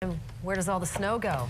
And where does all the snow go?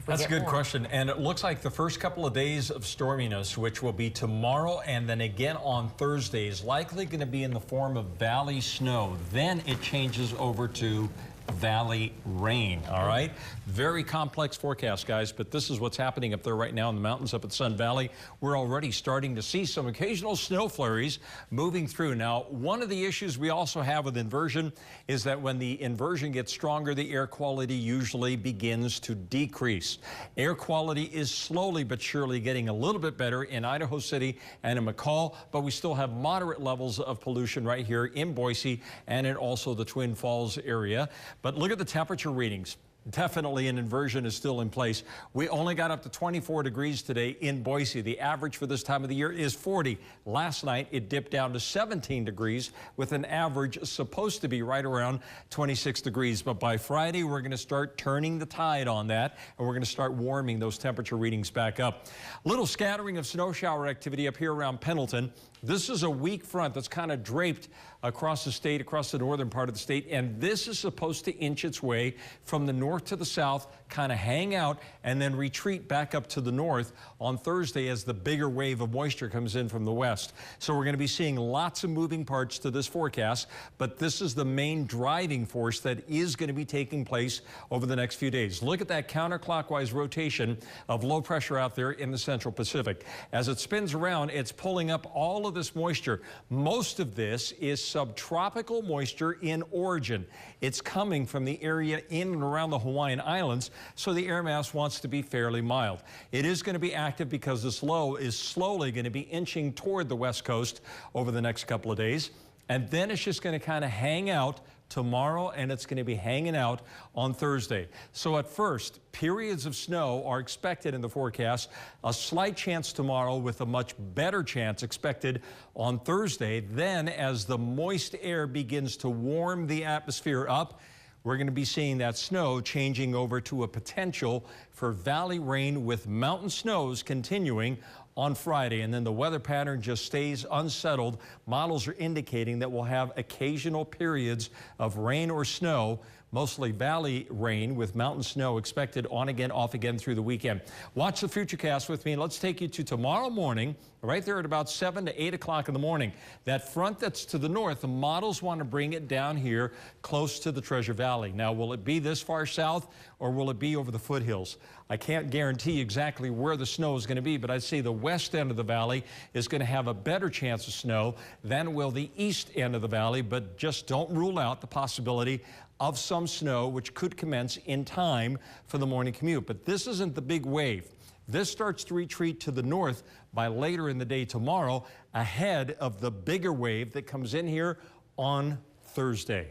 That's a good question, and it looks like the first couple of days of storminess, which will be tomorrow and then again on Thursday, is likely going to be in the form of valley snow. Then it changes over to valley rain. All right, very complex forecast, guys, but this is what's happening up there right now in the mountains up at Sun Valley. We're already starting to see some occasional snow flurries moving through. Now, one of the issues we also have with inversion is that when the inversion gets stronger, the air quality usually begins to decrease. Air quality is slowly but surely getting a little bit better in Idaho City and in McCall, but we still have moderate levels of pollution right here in Boise and in also the Twin Falls area. But look at the temperature readings. Definitely an inversion is still in place. We only got up to 24 degrees today in Boise. The average for this time of the year is 40. Last night, it dipped down to 17 degrees with an average supposed to be right around 26 degrees. But by Friday, we're going to start turning the tide on that, and we're going to start warming those temperature readings back up. Little scattering of snow shower activity up here around Pendleton. This is a weak front that's kind of draped across the state, across the northern part of the state, and this is supposed to inch its way from the north to the south, kind of hang out, and then retreat back up to the north on Thursday as the bigger wave of moisture comes in from the west. So we're going to be seeing lots of moving parts to this forecast, but this is the main driving force that is going to be taking place over the next few days. Look at that counterclockwise rotation of low pressure out there in the central Pacific. As it spins around, it's pulling up all of this moisture. Most of this is subtropical moisture in origin. It's coming from the area in and around the Hawaiian Islands, so the air mass wants to be fairly mild. It is going to be active because this low is slowly going to be inching toward the west coast over the next couple of days, and then it's just going to kind of hang out tomorrow, and it's going to be hanging out on Thursday. So at first, periods of snow are expected in the forecast. A slight chance tomorrow with a much better chance expected on Thursday. Then as the moist air begins to warm the atmosphere up, we're going to be seeing that snow changing over to a potential for valley rain with mountain snows continuing on Friday. And then the weather pattern just stays unsettled. Models are indicating that we'll have occasional periods of rain or snow, mostly valley rain with mountain snow expected on again, off again through the weekend. Watch the Futurecast with me. Let's take you to tomorrow morning, right there at about 7 to 8 o'clock in the morning. That front that's to the north, the models want to bring it down here close to the Treasure Valley. Now, will it be this far south or will it be over the foothills? I can't guarantee exactly where the snow is going to be, but I'd say the west end of the valley is going to have a better chance of snow than will the east end of the valley, but just don't rule out the possibility of some snow, which could commence in time for the morning commute. But this isn't the big wave. This starts to retreat to the north by later in the day tomorrow, ahead of the bigger wave that comes in here on Thursday.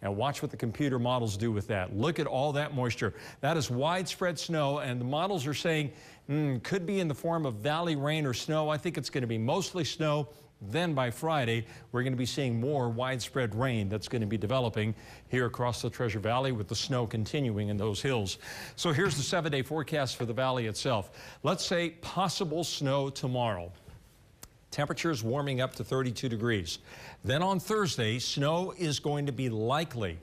And watch what the computer models do with that. Look at all that moisture. That is widespread snow, and the models are saying could be in the form of valley rain or snow. I think it's going to be mostly snow. Then by Friday, we're going to be seeing more widespread rain that's going to be developing here across the Treasure Valley, with the snow continuing in those hills. So here's the 7-day forecast for the valley itself. Let's say possible snow tomorrow. Temperatures warming up to 32 degrees. Then on Thursday, snow is going to be likely.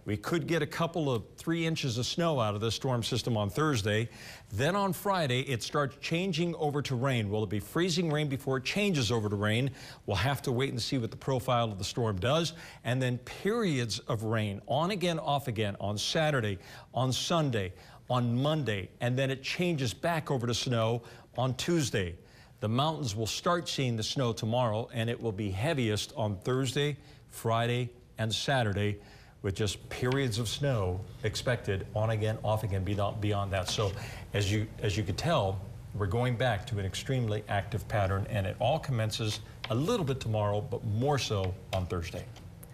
We could get a couple of 3 inches of snow out of this storm system on Thursday. Then on Friday, it starts changing over to rain. Will it be freezing rain before it changes over to rain? We'll have to wait and see what the profile of the storm does. And then periods of rain, on again, off again, on Saturday, on Sunday, on Monday, and then it changes back over to snow on Tuesday. The mountains will start seeing the snow tomorrow, and it will be heaviest on Thursday, Friday, and Saturday, with just periods of snow expected on again, off again, beyond that. So as you could tell, we're going back to an extremely active pattern, and it all commences a little bit tomorrow, but more so on Thursday.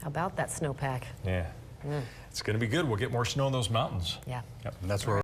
How about that snowpack? Yeah. It's going to be good. We'll get more snow in those mountains. Yeah. Yep. And that's where